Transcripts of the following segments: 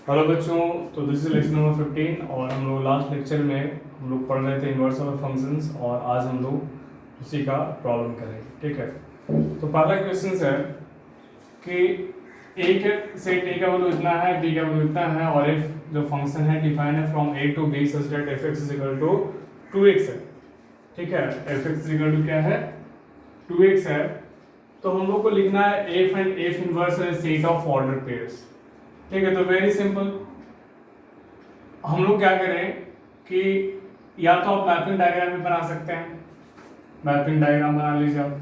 Hello बच्चों, तो this is lecture number 15 और हम लोग लास्ट लेक्चर में हम लोग पढ़ रहे थे इन्वर्स ऑफ फंक्शंस और आज हम लोग उसी का प्रॉब्लम करेंगे। ठीक है, तो पहला क्वेश्चन है कि एक से टी का वैल्यू इतना है, बी का वैल्यू इतना है और इफ जो फंक्शन है डिफाइन है from A to B such that F X is equal to 2x है। ठीक है, F X is equal to क्या है, 2x है। तो हम लोग को लिखना है एफ एंड एफ इनवर्स है सेट ऑफ ऑर्डर पेयर्स। ठीक है, तो वेरी सिंपल, हम लोग क्या करें कि या तो आप मैपिंग डायग्राम भी बना सकते हैं, मैपिंग डायग्राम बना लीजिए आप।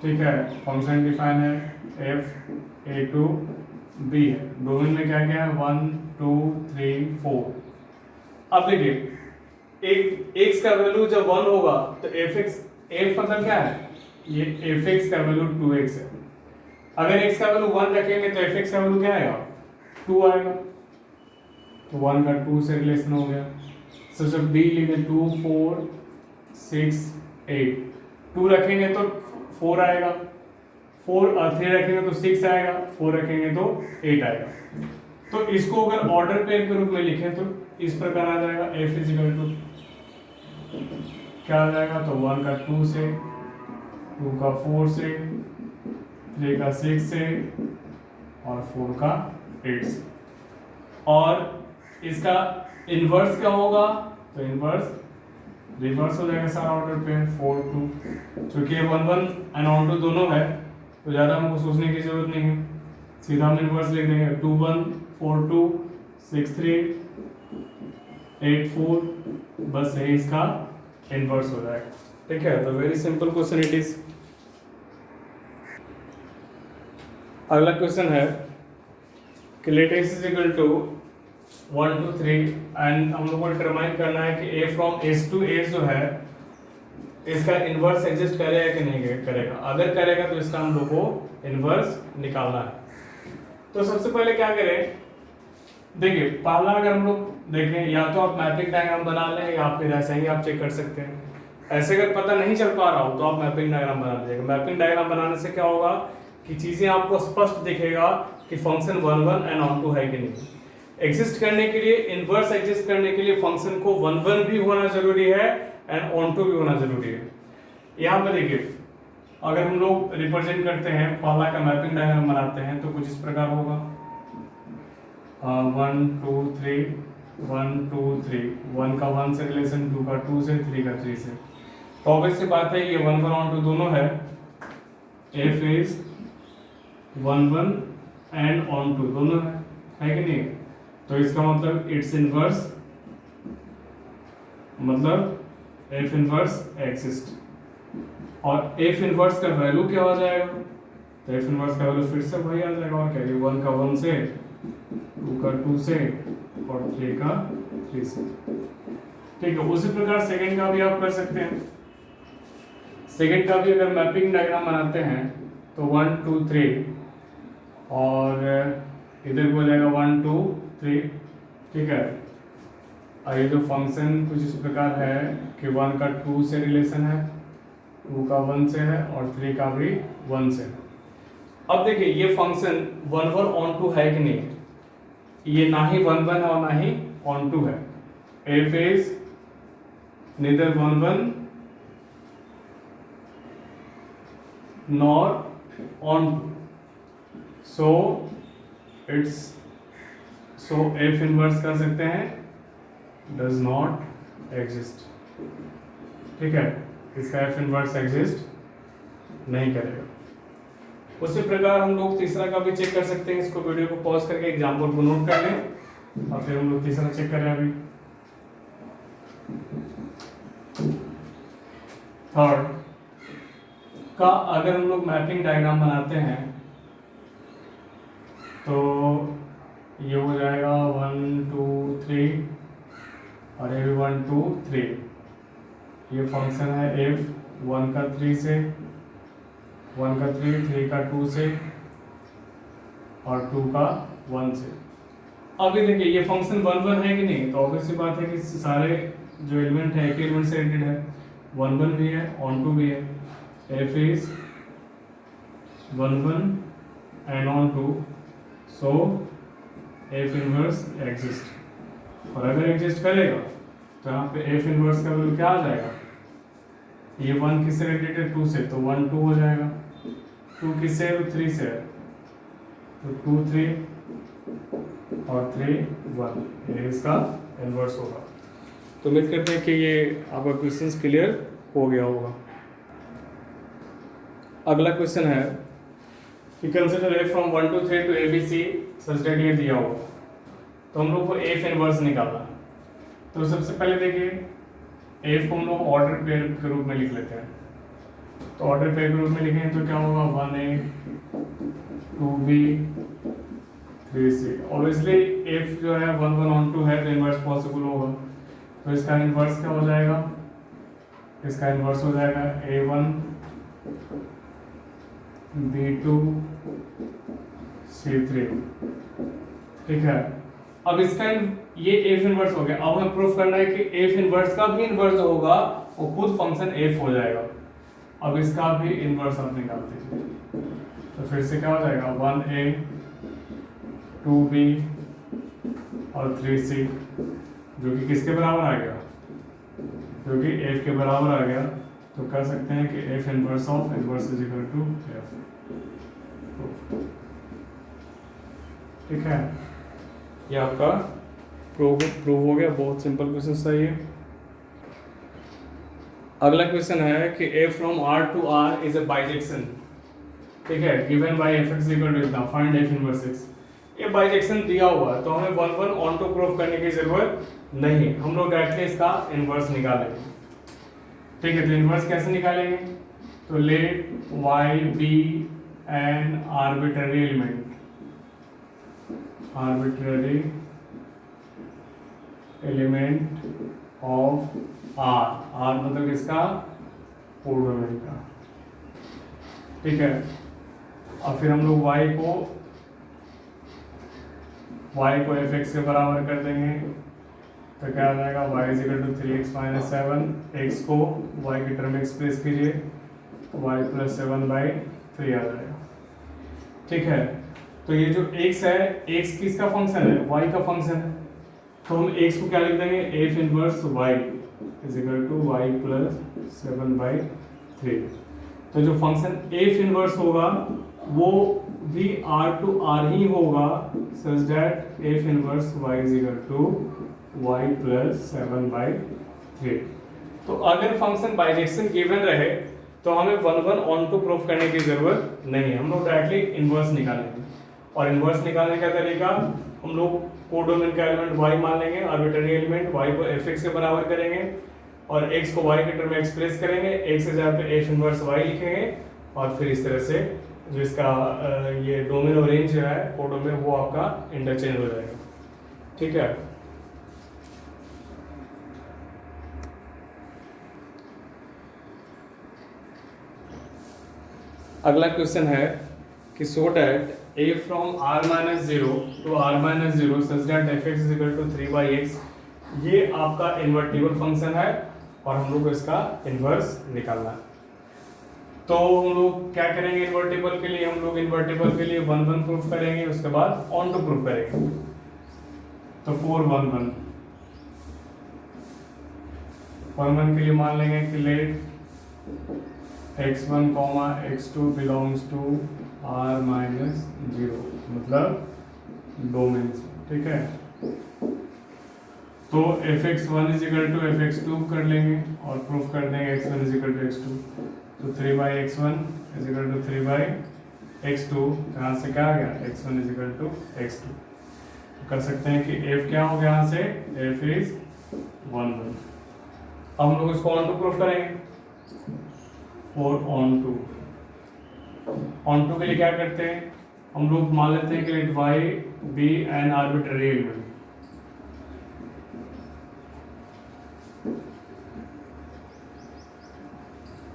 ठीक है, फंक्शन डिफाइन है एफ ए टू बी है, डोमेन में क्या क्या है 1 2 3 4। अब देखिए एक एक्स का वैल्यू जब 1 होगा तो एफ एक्स, एफ मतलब क्या है, ये एफ एक्स का वैल्यू 2x है। अगर x का वैल्यू 1 रखेंगे तो एफ एक्स का वैल्यू क्या आएगा, 2 आएगा। तो 1 का 2 से रिलेशन हो गया। जब b लिखे 2 4 6 8, 2 रखेंगे तो 4 आएगा, 4 3 रखेंगे तो 6 आएगा, 4 रखेंगे तो 8 आएगा। तो इसको अगर ऑर्डर पेयर के रूप में लिखें तो इस प्रकार आ जाएगा f इज इक्वल टू क्या आ जाएगा, तो 1 का 2 से, 2 का 4 से, 3 का 6 से और 4 का 8 से। और इसका इन्वर्स क्या होगा, तो इन्वर्स रिवर्स हो जाएगा सारा ऑर्डर पे 4 2। चूंकि ये 1 1 एंड ऑन टू दोनों है तो ज़्यादा हमको सोचने की जरूरत नहीं है, सीधा हम इन्वर्स लिख देंगे 2 1 4 2 6 3 8 4, बस यही इसका इन्वर्स हो जाएगा। ठीक है, तो very simple question it is. अगला क्वेश्चन है कि let x is equal to 1 2 3 and हम लोग को डिटरमाइन करना है कि a from s to a जो है इसका इन्वर्स एग्जिस्ट करेगा कि नहीं करेगा। अगर करेगा तो इसका हम लोग को इन्वर्स निकालना है। तो सबसे पहले क्या करें, देखिए पहला अगर हम लोग देखें, या तो आप मैपिंग डायग्राम बना लें या फिर ऐसे ही आप चेक कर सकते हैं। ऐसे अगर पता नहीं चल पा रहा हो तो आप मैपिंग डायग्राम बना लीजिएगा। मैपिंग डायग्राम बनाने से क्या होगा कि चीज़ें आपको स्पष्ट दिखेगा कि फंक्शन 1 1 एंड ऑन टू है कि नहीं। एग्जिस्ट करने के लिए, इन्वर्स एग्जिस्ट करने के लिए फंक्शन को 1 1 भी होना जरूरी है एंड ऑन टू भी होना जरूरी है। यहाँ पर देखिए अगर हम लोग रिप्रेजेंट करते हैं, पहला का मैपिंग डायग्राम बनाते हैं तो कुछ इस प्रकार होगा 1 2 3 1 2 3, 1 का 1 से रिलेशन, 2 का 2 से, 3 का 3 से। तो ऑब्वियस सी बात है ये 1 1 ऑन टू दोनों है, F is 1 1 and onto दोनों है कि नहीं। तो इसका मतलब इट्स इनवर्स, मतलब एफ इनवर्स एग्जिस्ट। और एफ इनवर्स का वैल्यू क्या हो जाएगा, तो एफ इनवर्स का वैल्यू फिर से वही आ जाएगा और क्या, 1 का 1 से, 2 का 2 से और 3 का 3 से। ठीक है, उसी प्रकार सेकंड का भी आप कर सकते हैं। सेकंड का भी अगर मैपिंग डायग्राम बनाते हैं तो 1 2 3 और इधर हो जाएगा 1 2 3। ठीक है, और ये जो फंक्शन कुछ इस प्रकार है कि 1 का 2 से रिलेशन है, 2 का 1 से है और 3 का भी 1 से है। अब देखिए ये फंक्शन 1 1 ऑन टू है कि नहीं, ये ना ही 1 1 और ना ही ऑन टू है। F is neither 1 1 nor onto, so it's, so F inverse कर सकते हैं डज नॉट एग्जिस्ट। ठीक है, इसका एफ इनवर्स एग्जिस्ट नहीं करेगा। उसी प्रकार हम लोग तीसरा का भी चेक कर सकते हैं। इसको वीडियो को पॉज करके एग्जाम्पल को नोट कर लें और फिर हम लोग तीसरा चेक करें। अभी थर्ड का अगर हम लोग मैपिंग डायग्राम बनाते हैं तो ये हो जाएगा 1 2 3 और ये भी 1 2 3। ये फंक्शन है एफ 1 का 3 से, 1 का 3, 3 का 2 से और 2 का 1 से। अभी देखिए ये फंक्शन 1 1 है कि नहीं, तो ऑब्वियस सी बात है कि सारे जो एलिमेंट है एक एलिमेंट से रिलेटेड है, 1 1 भी है ऑन टू भी है। F is 1 1 and on to, so F inverse exist, और अगर एग्जिस्ट करेगा तो यहाँ पे एफ इनवर्स का वैल्यू क्या आ जाएगा, ये 1 किससे रिलेटेड है, 2 से, तो 1 2 हो जाएगा, 2 किससे है, तो 3 से है, तो 2 3 और 3 1, ये इसका इनवर्स होगा। तो उम्मीद करते हैं कि ये आपका क्वेश्चन क्लियर हो गया होगा। अगला क्वेश्चन है कि consider a from 1 to 3 to ABC such that ये दिया होगा, तो हम लोग को एफ इनवर्स निकालना। तो सबसे पहले देखिए एफ को हम लोग ऑर्डर पेयर के रूप में लिख लेते हैं, तो ऑर्डर पेयर के रूप में लिखेंगे तो क्या होगा, 1A 2B 3C। Obviously F जो है 1 1 on 2 है तो इनवर्स पॉसिबल होगा, तो इसका इनवर्स क्या हो जाएगा, इसका इनवर्स हो जाएगा A1 B2 C3, ठीक है। अब इसका ये एफ इनवर्स हो गया, अब हमें प्रूफ करना है कि एफ इनवर्स का भी इनवर्स होगा वो खुद फंक्शन एफ हो जाएगा। अब इसका भी इनवर्स आप निकाल दीजिए, तो फिर से क्या हो जाएगा, 1A 2B और 3C, जो कि किसके बराबर आ गया, जो कि एफ के बराबर आ गया। तो कह सकते हैं कि F inverse of inverse is equal to F, ठीक है। ये आपका प्रूव हो गया, बहुत सिंपल क्वेश्चन था ये। अगला क्वेश्चन है कि a from R to R is a bijection, ठीक है, given by fx equal to इतना, फाइंड f इनवर्स x। ये बाइजेक्शन दिया हुआ है तो हमें 1 1 ऑन टू प्रूफ करने की जरूरत नहीं, हम लोग डायरेक्टली इसका इनवर्स निकालेंगे, ठीक है। तो इनवर्स कैसे निकालेंगे, तो late y be an arbitrary element, arbitrary element of R, R मतलब किसका, कोडोमेन का, ठीक है। और फिर हम लोग y को fx के बराबर कर देंगे, तो क्या आ जाएगा, y is equal to 3x minus 7, x को y की टर्म में एक्सप्रेस कीजिए तो y प्लस 7/3 आ जाएगा, ठीक है। तो ये जो x है, x किसका फंक्शन है, y का फंक्शन है, तो हम x को क्या लिख देंगे, f inverse y is equal to y plus 7/3। तो जो फंक्शन एफ इनवर्स होगा वो भी R to R ही होगा, such that f inverse y is equal to y plus 7/3। तो अगर फंक्शन बाइजेक्शन गिवन रहे तो हमें 1 1 ऑन टू प्रूफ करने की जरूरत नहीं है, हम लोग डायरेक्टली इनवर्स निकालेंगे। और इनवर्स निकालने का तरीका, हम लोग कोडोमेन का एलिमेंट y मान लेंगे, आर्बिट्ररी एलिमेंट y को fx के बराबर करेंगे और x को y के टर्म में एक्सप्रेस करेंगे, x से जगह पे f इनवर्स y लिखेंगे, और फिर इस तरह से जो इसका ये डोमेन और रेंज है कोडोमेन वो आपका इंटरचेंज हो जाएगा, ठीक है। अगला क्वेश्चन है कि so that a from r minus 0 to r minus 0 such that fx is equal to 3/x, ये आपका इन्वर्टिबल फंक्शन है और हम लोग को इसका इन्वर्स निकालना है। तो हम लोग क्या करेंगे, इन्वर्टिबल के लिए हम लोग इन्वर्टिबल के लिए 1 1 प्रूफ करेंगे, उसके बाद ऑन टू प्रूफ करेंगे। तो 4 1 1 1 1 के लिए मान लेंगे कि let x1, x2 belongs to r minus 0, मतलब डोमेन से, ठीक है। तो fx1 is equal to fx2 कर लेंगे और प्रूफ कर देंगे x1 is equal to x2, तो 3/x1 is equal to 3/x2, यहाँ से क्या आ गया, x1 is equal to x2। तो कर सकते हैं कि f क्या हो गया, यहाँ से f इज 1 1। अब हम लोग इसको ऑन टू प्रूफ करेंगे, और ऑन टू के लिए क्या करते हैं, हम लोग मान लेते हैं कि let y be an arbitrary element,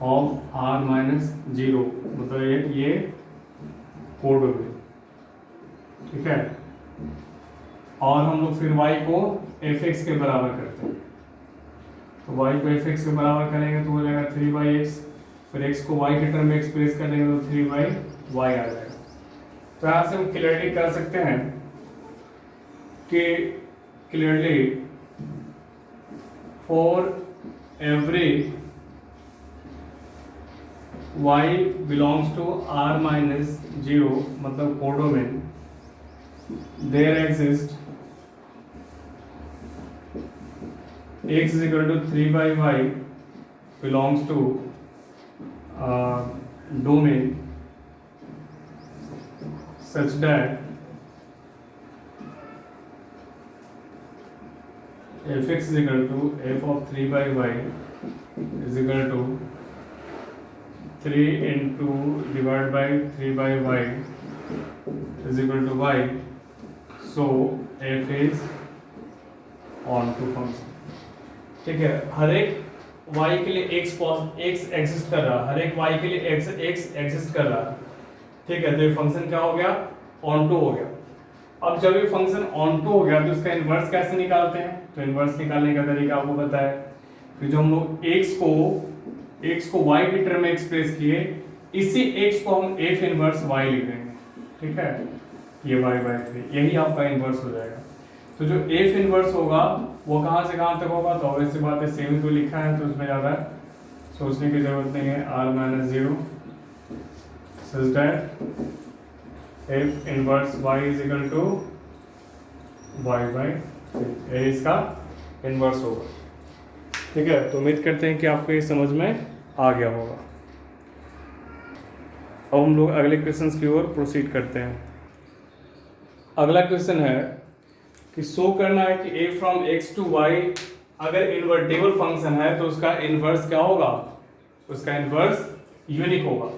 of r minus 0, मतलब ये कोड हो गई, ठीक है। और हम लोग फिर y को fx के बराबर करते हैं, तो y को fx के बराबर करेंगे तो हो जाएगा 3/x, फिर x को y के टर्म में एक्सप्रेस कर देंगे तो 3/y आ जाएगा। तो यहाँ से हम क्लियरली कर सकते हैं कि clearly for every y belongs to r minus 0 मतलब codomain there exist x is equal to 3 by y belongs to domain such that fx is equal to f of 3 by y is equal to 3 into divided by 3 by y is equal to y. So f is onto function. ठीक है, हर एक y के लिए x exist कर रहा है, हर एक y के लिए x एग्जिस्ट कर रहा है। ठीक है, तो ये फंक्शन क्या हो गया, ऑन टू हो गया। अब जब ये फंक्शन ऑन टू हो गया तो इसका इन्वर्स कैसे निकालते हैं? तो इन्वर्स निकालने का तरीका आपको पता है कि जो हम लोग x को y की टर्म में एक्सप्रेस किए, इसी x को हम f इनवर्स y लिख देंगे। ठीक है, ये y/3 यही आपका इन्वर्स हो जाएगा। तो जो f इनवर्स होगा वो कहाँ से कहाँ तक होगा, तो ऑब्वियस सी बात है, सेम तो लिखा है तो उसमें ज़्यादा सोचने की जरूरत नहीं है। r-0 such that f inverse y is equal to y/3, ये इसका इनवर्स होगा। ठीक है, तो उम्मीद करते हैं कि आपको ये समझ में आ गया होगा। अब हम लोग अगले क्वेश्चन की ओर प्रोसीड करते हैं। अगला क्वेश्चन है कि शो करना है कि a from x to y अगर इन्वर्टेबल फंक्शन है तो उसका इन्वर्स क्या होगा, उसका इन्वर्स यूनिक होगा।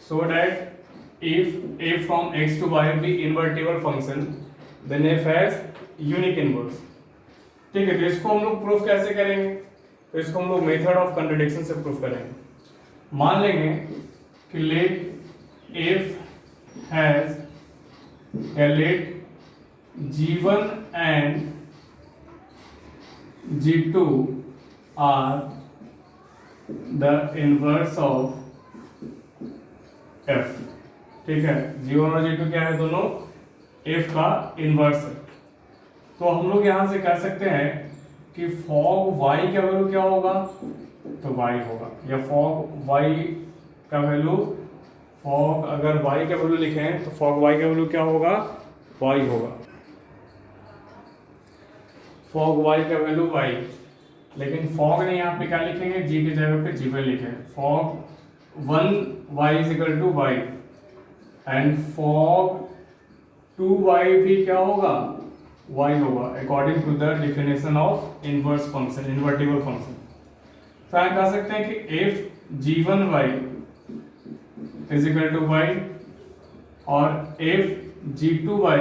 So that if a from x to y be invertible function then f has unique inverse. ठीक है, तो इसको हम लोग प्रूफ कैसे करेंगे, तो इसको हम लोग मेथड ऑफ कंट्राडिक्शन से प्रूफ करेंगे। मान लेंगे कि let f has let g1 and g2 are the inverse of f। ठीक है, g1 और g2 क्या है, दोनों f का इनवर्स है। तो हम लोग यहां से कह सकते हैं कि फॉग y का वैल्यू क्या होगा, तो y होगा, या फॉग y का वैल्यू, फॉग अगर y का वैल्यू लिखें तो फॉग y का वैल्यू क्या होगा, y होगा, फॉग y का वैल्यू y। लेकिन फॉग ने यहाँ पे क्या लिखेंगे, g की जगह पे g1 लिखें, fog 1 y is equal to y and fog 2y भी क्या होगा, y होगा, according to the definition of inverse function, invertible function. तो हम कह सकते हैं कि f g1y is equal to y और f g2y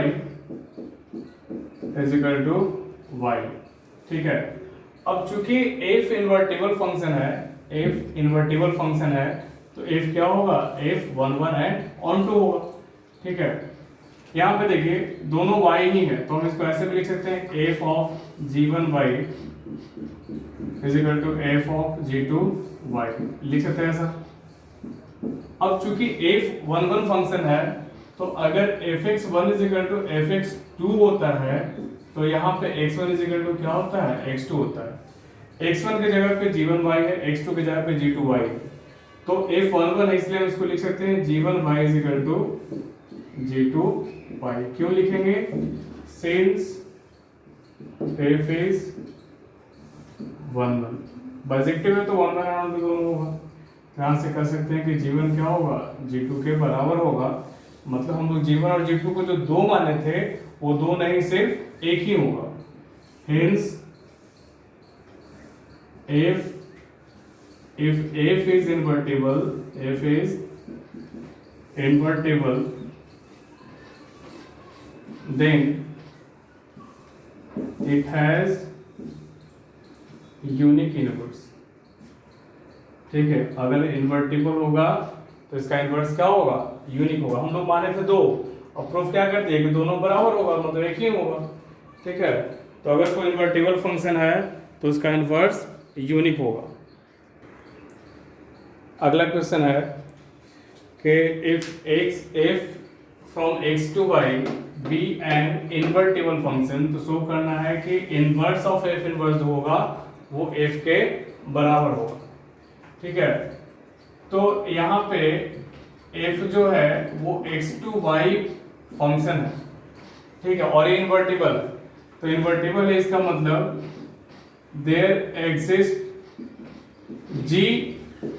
is equal to y। ठीक है, अब चूंकि f इन्वर्टेबल फंक्शन है, f इन्वर्टेबल फंक्शन है तो f क्या होगा, f 1 एंड ऑन टू होगा। ठीक है, यहाँ पे देखिए दोनों y ही है तो हम इसको ऐसे भी लिख सकते हैं f of g1y is equal to f of g2y, लिख सकते हैं ऐसा। अब चूंकि f 1 फंक्शन है तो अगर fx1 is equal to fx2 होता है तो यहाँ पे x1 इज इक्वल टू क्या होता है, x2 होता है। x1 की जगह पे g1y है, x2 की जगह पे g2y है, तो f11 है इसलिए हम इसको लिख सकते हैं g1y is equal to g2y। क्यों लिखेंगे, सिंस f इज 1 बाइजेक्टिव है तो 1 और 2 दोनों होगा। यहाँ से कर सकते हैं कि g1 क्या होगा, g2 के बराबर होगा, मतलब हम लोग g1 और g2 को जो दो माने थे वो दो नहीं, सिर्फ एक ही होगा। Hence, if f is invertible, then it has unique inverse। ठीक है, अगर इन्वर्टिबल होगा तो इसका इन्वर्स क्या होगा, यूनिक होगा। हम लोग माने थे दो, अब प्रूफ क्या करते हैं कि दोनों बराबर होगा, मतलब एक ही होगा। ठीक है, तो अगर कोई इन्वर्टिबल फंक्शन है तो उसका इन्वर्स यूनिक होगा। अगला क्वेश्चन है कि if from x to y be an invertible function, तो शो करना है कि इनवर्स ऑफ एफ इनवर्स जो होगा वो एफ के बराबर होगा। ठीक है, तो यहाँ पे एफ जो है वो एक्स टू वाई फंक्शन है। ठीक है, और ये इन्वर्टिबल, तो इन्वर्टिबल है इसका मतलब देयर एग्जिस्ट जी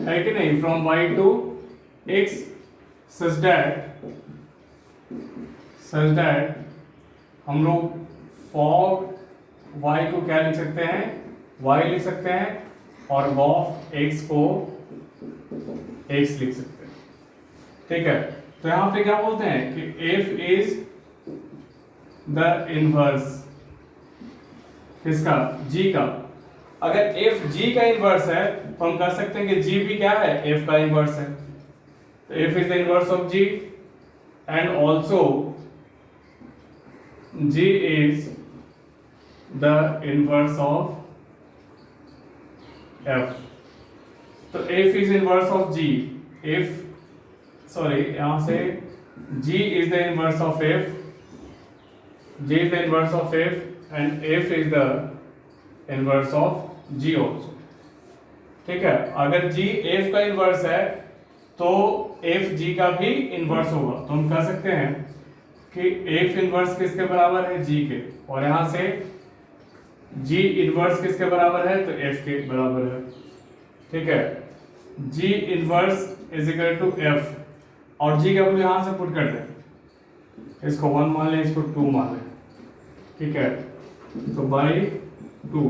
है कि नहीं from y to x such that हम लोग फॉर वाई को क्या लिख सकते हैं, वाई लिख सकते हैं, और ऑफ एक्स को एक्स लिख सकते हैं। ठीक है, तो यहां पे क्या बोलते हैं कि एफ इज द इनवर्स किसका, जी का। अगर एफ जी का इनवर्स है तो हम कह सकते हैं कि जी भी क्या है, एफ का इनवर्स है। तो f is the inverse of g and also g is the inverse of f. तो f is inverse of g, यहां से g is the inverse of f, g is the inverse of f and f is the inverse of g also. ठीक है, अगर जी F का inverse है तो F G का भी इनवर्स होगा, तो हम कह सकते हैं कि एफ इनवर्स किसके बराबर है, जी के, और यहां से जी इनवर्स किसके बराबर है, तो एफ के बराबर है। ठीक है, G inverse is equal to F, और जी का वैल्यू यहां से पुट कर दें, इसको 1 मान लें, इसको 2 मान लें। ठीक है, तो बाई 2,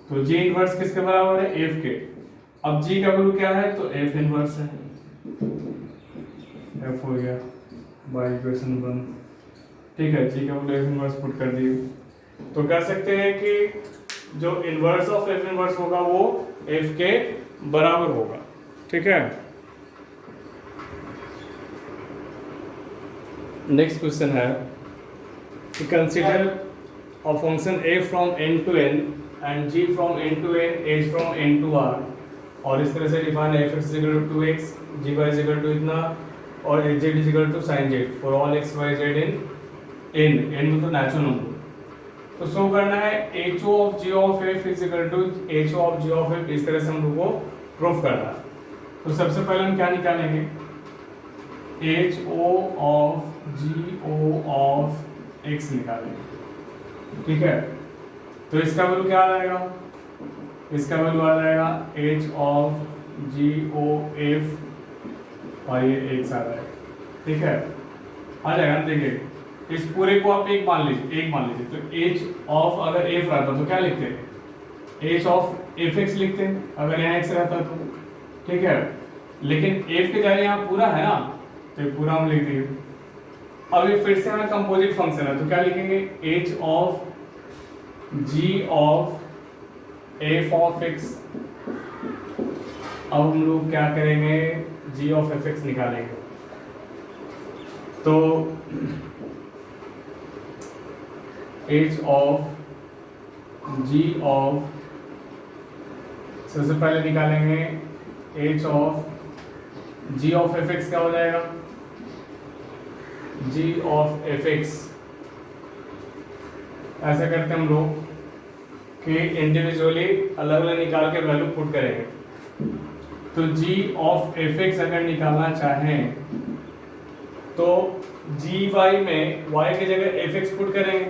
तो जी इनवर्स किसके बराबर है, एफ के। अब जी का वैल्यू क्या है, तो एफ इनवर्स है, एफ हो गया बाई इक्वेशन 1। ठीक है, जी का वैल्यू एफ इनवर्स पुट कर दिए, तो कह सकते हैं कि जो इनवर्स ऑफ एफ इनवर्स होगा वो एफ के बराबर होगा। ठीक है, नेक्स्ट क्वेश्चन है कि consider a function a from n to n and g from n to n, h from n to r, और इस तरह से डिफाइन है f(x) = 2x, gy = इतना, और hz = sin z for all x y z in n में तो natural number. तो शो करना है ho of g of f = ho of g of f, इस तरह से हम लोग को प्रूफ करना है। तो सबसे पहले हम क्या निकालेंगे, ho of go of x निकालेंगे। ठीक है, तो इसका वैल्यू क्या आ जाएगा, इसका वैल्यू आ जाएगा h of go f, और ये x आ जाएगा। ठीक है, आ जाएगा ना। देखिए इस पूरे को आप एक मान लीजिए, तो h of अगर f रहता तो क्या लिखते हैं, h of fx लिखते हैं अगर यहाँ x रहता तो। ठीक है, लेकिन f के जगह यहाँ पूरा है ना, तो ये पूरा हम लिख दिए। अब ये फिर से हमारा कंपोजिट फंक्शन है, तो क्या लिखेंगे, h of g of f of x। अब हम लोग क्या करेंगे, g of fx निकालेंगे। तो h of g of, सबसे पहले निकालेंगे h of g of fx, क्या हो जाएगा, g of fx। ऐसा करते हैं हम लोग कि इंडिविजुअली अलग अलग निकाल के वैल्यू पुट करेंगे। तो g of fx अगर निकालना चाहें तो gy में y की जगह fx पुट करेंगे,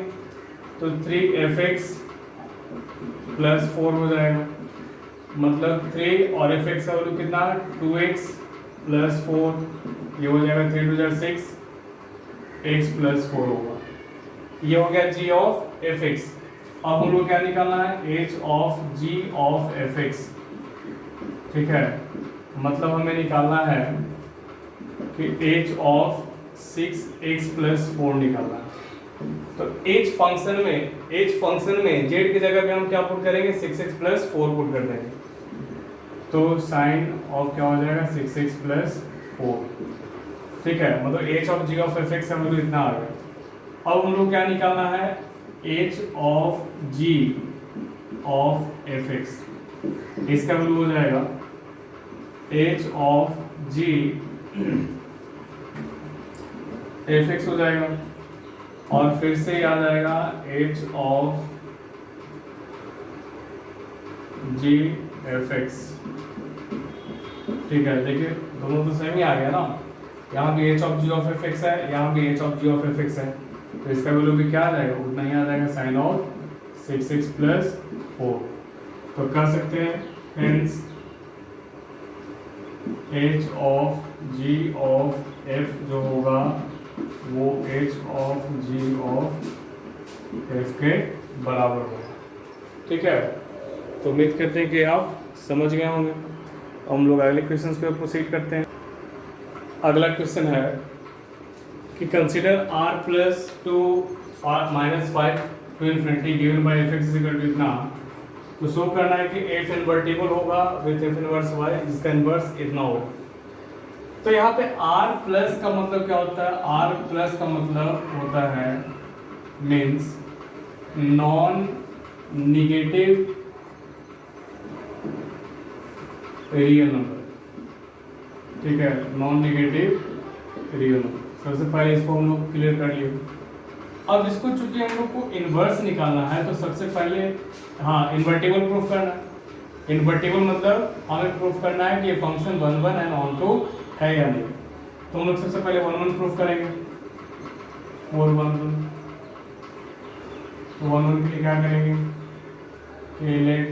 तो 3fx प्लस 4 हो जाएगा, मतलब 3 और fx का वैल्यू कितना, 2x प्लस 4, ये हो जाएगा 3 2 6, x प्लस 4 होगा। ये हो गया g of fx। अब हम लोग क्या निकालना है, h of g of fx। ठीक है, मतलब हमें निकालना है कि h of 6x प्लस 4 निकालना है। तो h फंक्शन में z की जगह पे हम क्या पुट करेंगे, 6x प्लस 4 पुट कर देंगे, तो साइन ऑफ क्या हो जाएगा, 6x प्लस 4। ठीक है, मतलब h of g of fx का वैल्यू इतना आ गया। अब हम लोग क्या निकालना है, h of g of fx, इसका वैल्यू हो जाएगा h of g fx हो जाएगा। और फिर से याद आएगा h of g F x. ठीक है, देखिए दोनों तो सेम ही आ गया ना, यहाँ भी h of g of F x है, यहाँ भी h of g of F x है, तो इसका वैल्यू भी क्या आ जाएगा, उतना ही आ जाएगा साइन ऑफ 6x प्लस 4। तो कर सकते हैं friends h of g of f जो होगा वो h of g of f के बराबर होगा। ठीक है, तो उम्मीद करते हैं कि आप समझ गए होंगे। हम लोग अगले क्वेश्चन पे प्रोसीड करते हैं। अगला क्वेश्चन है कि consider r plus to minus 5 to infinity given by f x equal to इतना। तो शो करना है कि एफ इन्वर्टिबल होगा विथ एफ इनवर्स y जिसका इन्वर्स इतना होगा। तो यहाँ पे r प्लस का मतलब क्या होता है, r प्लस का मतलब होता है means non negative real number. ठीक है, नॉन निगेटिव रियल नंबर। सबसे पहले इसको हम लोग क्लियर कर लिए। अब इसको चूंकि हम लोग को इन्वर्स निकालना है तो सबसे पहले हाँ इन्वर्टिबल प्रूफ करना है। इन्वर्टिबल मतलब हमें प्रूफ करना है कि ये फंक्शन 1 1 एंड ऑन टू है या नहीं। तो हम लोग सबसे पहले 1 1 प्रूफ करेंगे। 4 1 1 तो 1 1 के लिए क्या करेंगे कि let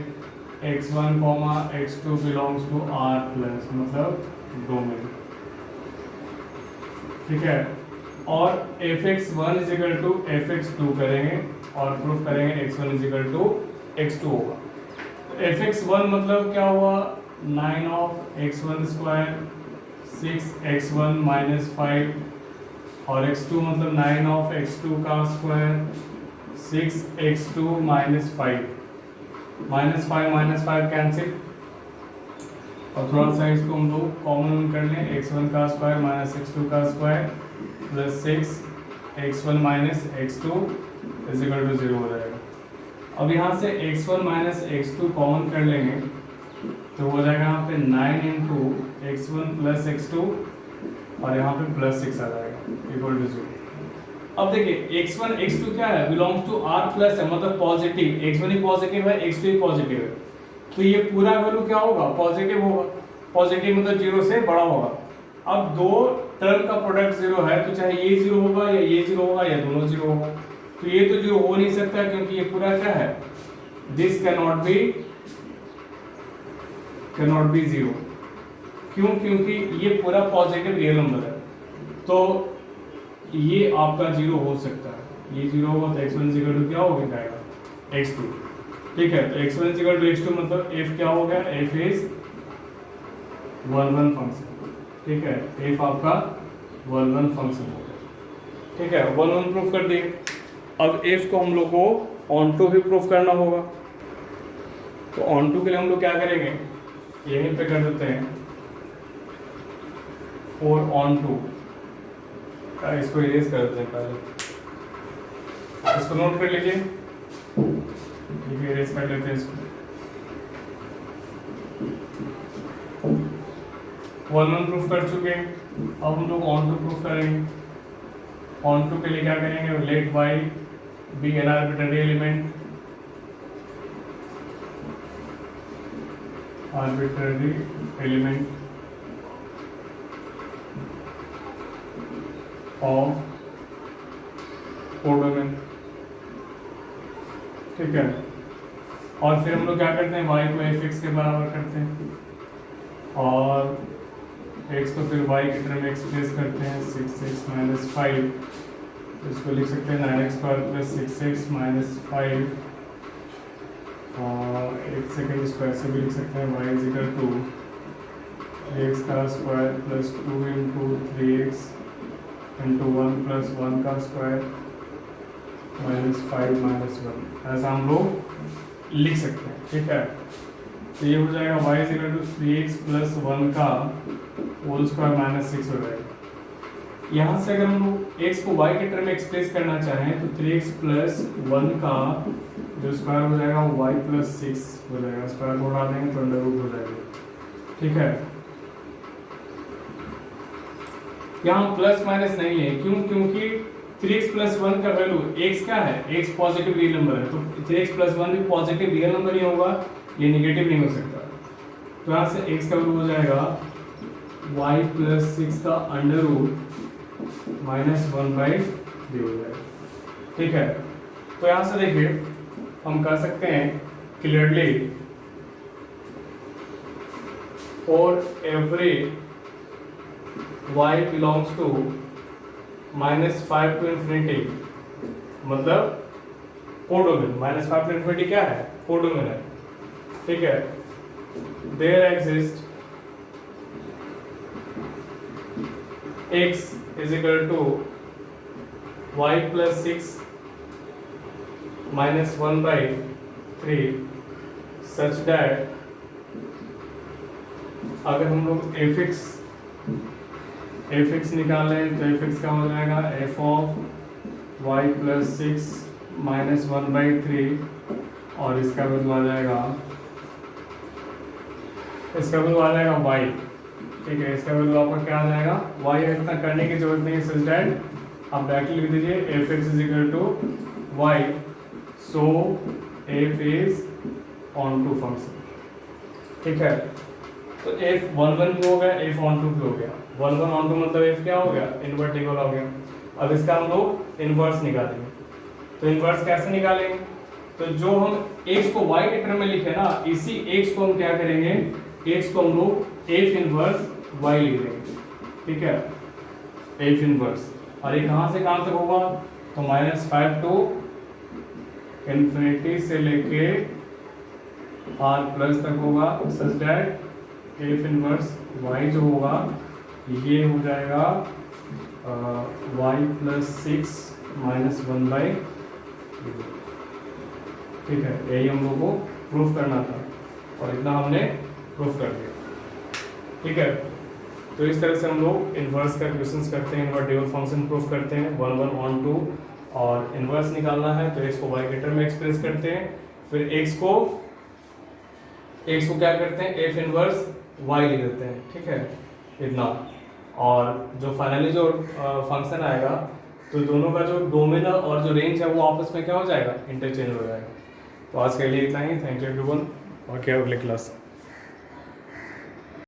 x1 x2 belongs to r plus मतलब डोमेन। ठीक है, और fx1 is equal to fx2 करेंगे और प्रूफ करेंगे x1 is equal to x2 होगा। तो fx1 मतलब क्या हुआ 9 of x1 square 6x1 minus 5 और x2 मतलब 9 ऑफ x2 का square 6x2 minus 5 minus 5 cancel और थोड़ा सा इसको हम लोग कॉमन कर लें x1 का स्क्वायर माइनस x2 का square plus 6x1 minus x2 is equal to 0 हो जाएगा। अब यहाँ से x1 माइनस x2 कॉमन कर लेंगे तो हो जाएगा यहाँ पे 9 इंटू x1 प्लस x2 और यहाँ पे प्लस 6 आ जाएगा इक्वल टू 0। अब देखिए x1 x2 क्या है, बिलोंग्स टू r प्लस है मतलब पॉजिटिव। x1 ही पॉजिटिव है, x2 ही पॉजिटिव है, तो ये पूरा वैल्यू क्या होगा पॉजिटिव होगा। पॉजिटिव मतलब 0 से बड़ा होगा। अब दो टर्म का प्रोडक्ट 0 है तो चाहे ये 0 होगा या ये 0 होगा या दोनों 0 होगा। तो ये तो 0 हो नहीं सकता क्योंकि ये पूरा क्या है, दिस कैनॉट बी 0। क्यों, क्योंकि ये पूरा पॉजिटिव रियल नंबर है तो ये आपका 0 हो सकता है। ये 0 होगा तो x1 क्या हो जाएगा x2। ठीक है, तो x1 x2 मतलब f क्या हो गया, f इज 1 1 फंक्शन। ठीक है, f आपका 1 1 फंक्शन हो गया। ठीक है, 1 1 प्रूफ कर दिए। अब f को हम लोग को ऑन टू भी प्रूफ करना होगा। तो ऑन टू के लिए हम लोग क्या करेंगे, यहीं पे कर देते हैं 4 ऑन टू। इसको इरेज कर देते हैं पहले, इसको नोट कर लीजिए। ठीक है, इरेज कर लेते हैं इसको। 1 1 प्रूफ कर चुके हैं। अब हम लोग ऑन टू प्रूफ करेंगे। ऑन टू के लिए क्या करेंगे, let y be an arbitrary element of codomain. ठीक है, और फिर हम लोग क्या करते हैं, y को f(x) के बराबर करते हैं और x को फिर y की टर्म में एक्सप्रेस करते हैं 6x माइनस 5। इसको लिख सकते हैं 9x square plus 6x minus 5 और एक सेकेंड स्क्वायर से भी लिख सकते हैं y is equal to 3x का square plus 2 into 3x into 1 plus 1 का स्क्वायर माइनस 5 माइनस 1। ऐसा हम लोग लिख सकते हैं। ठीक है, तो ये हो जाएगा y is equal to 3x plus 1 का होल स्क्वायर माइनस 6 हो जाएगा। यहाँ से अगर हम लोग x को y के टर्म में एक्सप्रेस करना चाहें तो 3x प्लस 1 का जो स्क्वायर हो जाएगा वो y प्लस 6 हो जाएगा। स्क्वायर को उड़ा देंगे तो अंडर रूट हो जाएगा। ठीक है, यहाँ प्लस माइनस नहीं है, क्यों, क्योंकि 3x प्लस 1 का वैल्यू x क्या है, x पॉजिटिव रियल नंबर है, तो 3x प्लस 1 भी पॉजिटिव रियल नंबर ही होगा, ये नेगेटिव नहीं हो सकता। तो यहाँ से x का वैल्यू हो जाएगा y प्लस 6 का अंडर रूट माइनस 1/3 हो जाएगा। ठीक है, तो यहाँ से देखिए हम कर सकते हैं clearly for every y belongs to -5 to infinity, मतलब कोडोमेन, -5 to infinity क्या है, कोडोमेन है। ठीक है, there exist x is equal to y plus 6 minus 1/3 such that अगर हम लोग fx निकालें तो fx का हो जाएगा f of y plus 6 minus 1/3 और इसका वैल्यू आ जाएगा y। ठीक है, इसका वैल्यू आपका क्या आ जाएगा y है, इतना करने की जरूरत नहीं है, सच दैट आप डायरेक्टली लिख दीजिए fx is equal to y, so f is onto function. ठीक है, तो f11 भी हो गया, f12 भी हो गया, 11 onto मतलब f क्या हो गया, इन्वर्टिबल हो गया। अब इसका हम लोग इन्वर्स निकालेंगे, तो इन्वर्स कैसे निकालेंगे, तो जो हम x को y के टर्म में लिखे ना, इसी x को हम क्या करेंगे, x को हम लोग f इन्वर्स y लिख देंगे। ठीक है, f इन्वर्स, और ये कहाँ से कहाँ तक होगा, तो -5 to इन्फिनिटी से लेके r प्लस तक होगा, such that f inverse y जो होगा ये हो जाएगा y प्लस 6 माइनस 1/3। ठीक है, यही हम लोग को प्रूफ करना था और इतना हमने प्रूफ कर दिया। ठीक है, तो इस तरह से हम लोग इन्वर्स का क्वेश्चंस करते हैं, इन्वर्टिबल फंक्शन प्रूफ करते हैं 1 1 on 2, और इन्वर्स निकालना है तो x को y के टर्म में एक्सप्रेस करते हैं, फिर x को क्या करते हैं, f इनवर्स y लिख देते हैं। ठीक है, इतना, और जो फाइनली जो फंक्शन आएगा तो दोनों का जो डोमेन और जो रेंज है वो आपस में क्या हो जाएगा, इंटरचेंज हो जाएगा। तो आज के लिए इतना ही, थैंक यू एवरीवन, और क्या अगले क्लास।